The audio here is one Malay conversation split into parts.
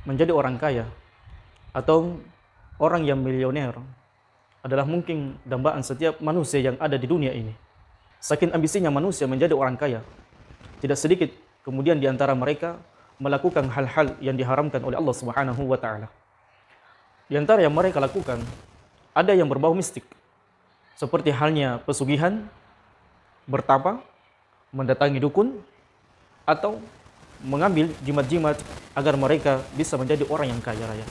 menjadi orang kaya atau orang yang milioner adalah mungkin dambaan setiap manusia yang ada di dunia ini. Saking ambisinya manusia menjadi orang kaya, tidak sedikit kemudian di antara mereka melakukan hal-hal yang diharamkan oleh Allah Subhanahu wa taala. Di antara yang mereka lakukan, ada yang berbau mistik, seperti halnya pesugihan, bertapa, mendatangi dukun, atau mengambil jimat-jimat agar mereka bisa menjadi orang yang kaya raya.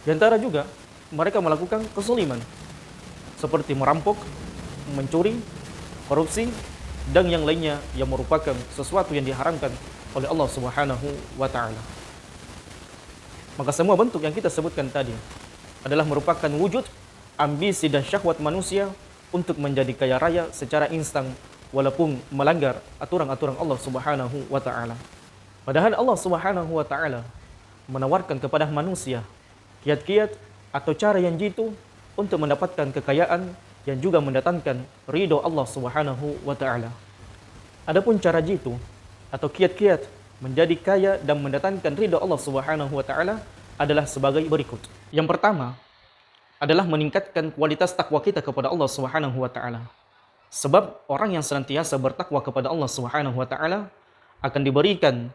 Di antara juga mereka melakukan kezaliman seperti merampok, mencuri, korupsi, dan yang lainnya yang merupakan sesuatu yang diharamkan oleh Allah Subhanahu wa taala. Maka semua bentuk yang kita sebutkan tadi adalah merupakan wujud ambisi dan syahwat manusia untuk menjadi kaya raya secara instan walaupun melanggar aturan-aturan Allah Subhanahu wa taala. Padahal Allah Subhanahu wa taala menawarkan kepada manusia kiat-kiat atau cara yang jitu untuk mendapatkan kekayaan yang juga mendatangkan ridho Allah Subhanahu wa taala. Adapun cara jitu atau kiat-kiat menjadi kaya dan mendatangkan ridho Allah Subhanahu wa taala adalah sebagai berikut. Yang pertama adalah meningkatkan kualitas takwa kita kepada Allah Subhanahu wa taala. Sebab orang yang senantiasa bertakwa kepada Allah Subhanahu wa taala akan diberikan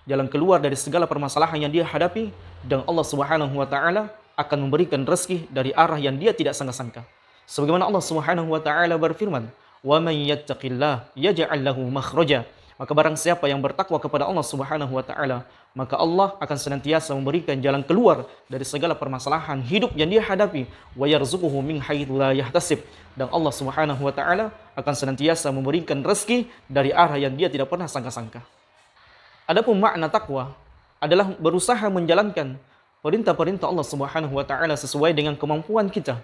jalan keluar dari segala permasalahan yang dia hadapi, dan Allah Subhanahu wa taala akan memberikan rezeki dari arah yang dia tidak sangka-sangka. Sebagaimana Allah Subhanahu wa taala berfirman, "Wa may yattaqillah yaj'al lahu makhraja." Maka barang siapa yang bertakwa kepada Allah Subhanahu wa taala, maka Allah akan senantiasa memberikan jalan keluar dari segala permasalahan hidup yang dia hadapi, wa yarzuquhu min haitsu la yahtasib. Dan Allah Subhanahu wa taala akan senantiasa memberikan rezeki dari arah yang dia tidak pernah sangka-sangka. Adapun makna takwa adalah berusaha menjalankan perintah-perintah Allah Subhanahu wa taala sesuai dengan kemampuan kita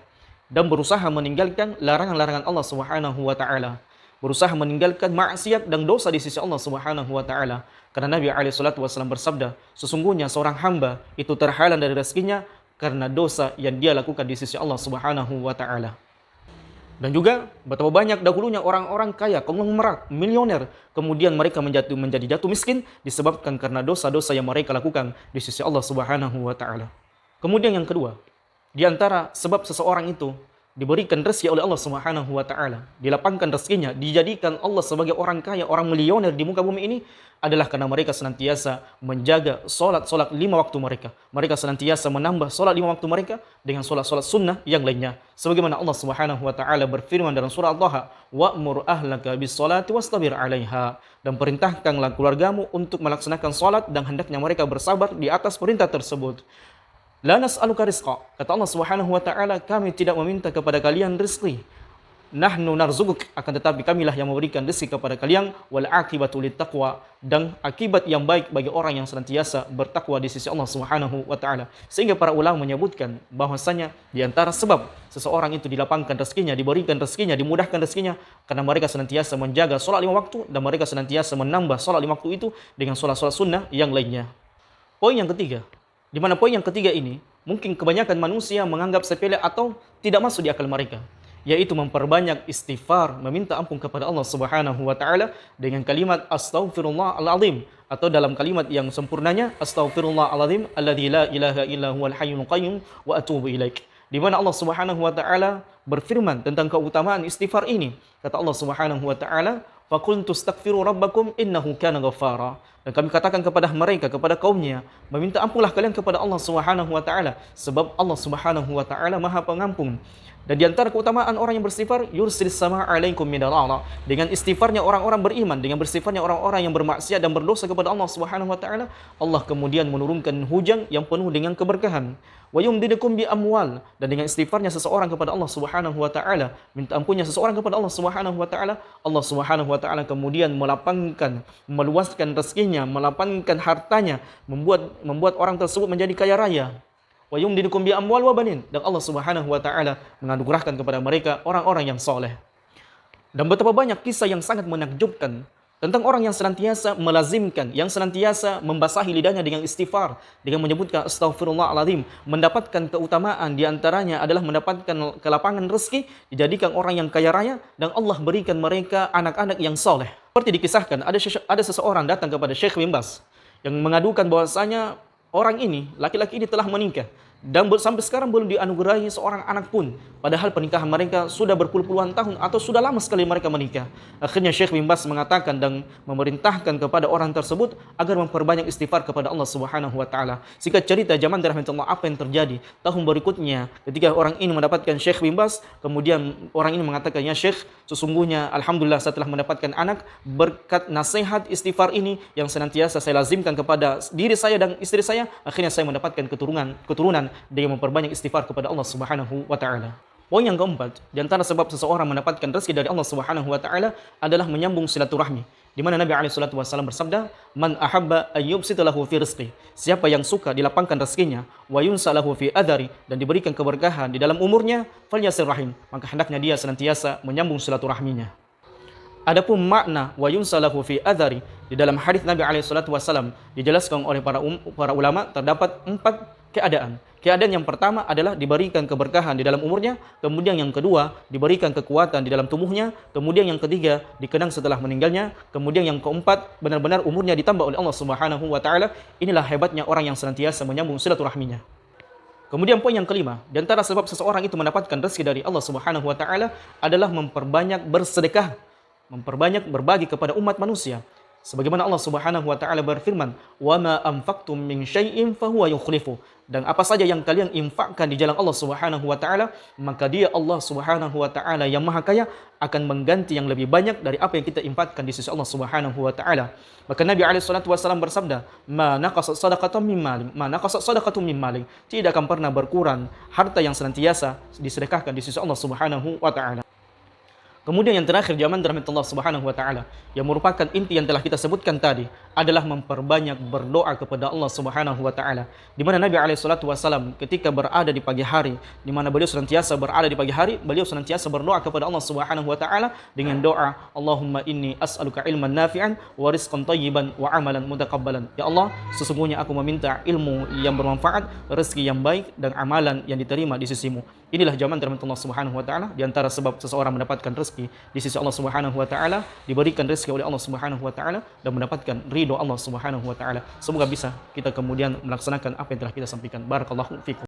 dan berusaha meninggalkan larangan-larangan Allah Subhanahu wa taala. Berusaha meninggalkan maksiat dan dosa di sisi Allah Subhanahu wa taala. Karena Nabi alaihi salatu wasallam bersabda, sesungguhnya seorang hamba itu terhalang dari rezekinya karena dosa yang dia lakukan di sisi Allah Subhanahu wa taala. Dan juga betapa banyak dahulunya orang-orang kaya, konglomerat, milioner, kemudian mereka menjadi jatuh miskin disebabkan karena dosa-dosa yang mereka lakukan di sisi Allah Subhanahu wa taala. Kemudian yang kedua, di antara sebab seseorang itu diberikan rezeki oleh Allah Subhanahu wa taala, dilapangkan rezekinya, dijadikan Allah sebagai orang kaya, orang milioner di muka bumi ini adalah karena mereka senantiasa menjaga solat 5 waktu mereka. Mereka senantiasa menambah solat 5 waktu mereka dengan solat-solat sunnah yang lainnya. Sebagaimana Allah Subhanahu wa taala berfirman dalam surah Al-Taha, "Wa'mur ahlaka bis-sholati wastabir 'alaiha." Dan perintahkanlah keluargamu untuk melaksanakan solat dan hendaknya mereka bersabar di atas perintah tersebut. La nas'aluka rizqa. Kata Allah Subhanahu wa taala, kami tidak meminta kepada kalian rezeki. Nahnu narzukuk, akan tetapi kamilah yang memberikan rezeki kepada kalian, wal aqibatu littaqwa, dan akibat yang baik bagi orang yang senantiasa bertakwa di sisi Allah Subhanahu wa taala. Sehingga para ulama menyebutkan bahwasanya di antara sebab seseorang itu dilapangkan rezekinya, diberikan rezekinya, dimudahkan rezekinya karena mereka senantiasa menjaga salat 5 waktu dan mereka senantiasa menambah salat 5 waktu itu dengan salat-salat sunnah yang lainnya. Poin yang ketiga, di mana poin yang ketiga ini mungkin kebanyakan manusia menganggap sepele atau tidak masuk di akal mereka, yaitu memperbanyak istighfar, meminta ampun kepada Allah Subhanahu wa taala dengan kalimat astaghfirullahalazim, atau dalam kalimat yang sempurnanya astaghfirullahalazim alladzi la ilaha illa huwal hayyul qayyum wa atubu ilaik. Di mana Allah Subhanahu wa taala berfirman tentang keutamaan istighfar ini. Kata Allah Subhanahu wa taala, "Faqultu astaghfiru rabbakum innahu kana ghaffara." Dan kami katakan kepada mereka, kepada kaumnya, meminta ampunlah kalian kepada Allah Subhanahu wa taala, sebab Allah Subhanahu wa taala Maha Pengampun. Dan di antara keutamaan orang yang beristighfar, yursilis sama alaikum midarara. Dengan istighfarnya orang-orang beriman, dengan beristighfarnya orang-orang yang bermaksiat dan berdosa kepada Allah Subhanahu wa taala, Allah kemudian menurunkan hujan yang penuh dengan keberkahan. Wa yumdidukum bi amwal, dan dengan istighfarnya seseorang kepada Allah Subhanahu wa taala, minta ampunnya seseorang kepada Allah Subhanahu wa taala, Allah Subhanahu wa taala kemudian melapangkan, meluaskan rezekinya, melapangkan hartanya, membuat orang tersebut menjadi kaya raya. Wa yumdidukum bi amwal wa banin, dan Allah Subhanahu wa taala menganugerahkan kepada mereka orang-orang yang soleh. Dan betapa banyak kisah yang sangat menakjubkan tentang orang yang senantiasa melazimkan, yang senantiasa membasahi lidahnya dengan istighfar, dengan menyebutkan astaghfirullahaladzim, mendapatkan keutamaan. Di antaranya adalah mendapatkan kelapangan rezeki, dijadikan orang yang kaya raya, dan Allah berikan mereka anak-anak yang soleh. Seperti dikisahkan, ada seseorang datang kepada Syekh bin Baz yang mengadukan bahwasanya orang ini, laki-laki ini telah menikah dan sampai sekarang belum dianugerahi seorang anak pun, padahal pernikahan mereka sudah berpuluh-puluhan tahun atau sudah lama sekali mereka menikah. Akhirnya Syekh bin Baz mengatakan dan memerintahkan kepada orang tersebut agar memperbanyak istighfar kepada Allah Subhanahu wa taala. Singkat cerita, zaman rahmatullah, apa yang terjadi tahun berikutnya ketika orang ini mendapatkan Syekh bin Baz, kemudian orang ini mengatakan, "Ya Syekh, sesungguhnya alhamdulillah setelah mendapatkan anak berkat nasihat istighfar ini yang senantiasa saya lazimkan kepada diri saya dan istri saya, akhirnya saya mendapatkan keturunan dengan memperbanyak istighfar kepada Allah Subhanahu wa taala." Poin yang keempat, di antara sebab seseorang mendapatkan rezeki dari Allah Subhanahu wa taala adalah menyambung silaturahmi. Di mana Nabi alaihi salatu wasallam bersabda, "Man ahabba ayyubsita lahu fi rizqi." Siapa yang suka dilapangkan rezekinya, wa yunsa lahu fi adari, dan diberikan keberkahan di dalam umurnya, falyasir rahim, maka hendaknya dia senantiasa menyambung silaturahminya. Adapun makna wa yunsa lahu fi adari, di dalam hadis Nabi alaihi salatu wasallam dijelaskan oleh para ulama terdapat 4 keadaan. Keadaan yang pertama adalah diberikan keberkahan di dalam umurnya, kemudian yang kedua diberikan kekuatan di dalam tubuhnya, kemudian yang ketiga dikenang setelah meninggalnya, kemudian yang keempat benar-benar umurnya ditambah oleh Allah Subhanahu wa taala. Inilah hebatnya orang yang senantiasa menyambung silaturahminya. Kemudian poin yang kelima, di antara sebab seseorang itu mendapatkan rezeki dari Allah Subhanahu wa taala adalah memperbanyak bersedekah, memperbanyak berbagi kepada umat manusia. Sebagaimana Allah Subhanahu wa taala berfirman, "Wa ma anfaqtum min syai'in fahuwa yukhlifu." Dan apa saja yang kalian infakkan di jalan Allah Subhanahu wa taala, maka Dia Allah Subhanahu wa taala yang Maha Kaya akan mengganti yang lebih banyak dari apa yang kita infakkan di sisi Allah Subhanahu wa taala. Maka Nabi alaihi salatu wasallam bersabda, "Ma naqasat shadaqatun min malin, ma naqasat shadaqatun min malin." Tidak akan pernah berkurang harta yang senantiasa disedekahkan di sisi Allah Subhanahu wa taala. Kemudian yang terakhir, zaman rahmatullah Subhanahu wa taala, yang merupakan inti yang telah kita sebutkan tadi adalah memperbanyak berdoa kepada Allah Subhanahu wa taala. Di mana Nabi alaihi salatu wasallam ketika berada di pagi hari, di mana beliau senantiasa berada di pagi hari, beliau senantiasa berdoa kepada Allah Subhanahu wa taala dengan doa, "Allahumma inni as'aluka ilman nafi'an wa rizqan thayyiban wa amalan mutaqabbalan." Ya Allah, sesungguhnya aku meminta ilmu yang bermanfaat, rezeki yang baik dan amalan yang diterima di sisimu. Inilah zaman rahmatullah Subhanahu wa taala, di antara sebab seseorang mendapatkan rezeki di sisi Allah Subhanahu wa taala, diberikan rezeki oleh Allah Subhanahu wa taala dan mendapatkan ridho Allah Subhanahu wa taala. Semoga bisa kita kemudian melaksanakan apa yang telah kita sampaikan. Barakallahu fikum.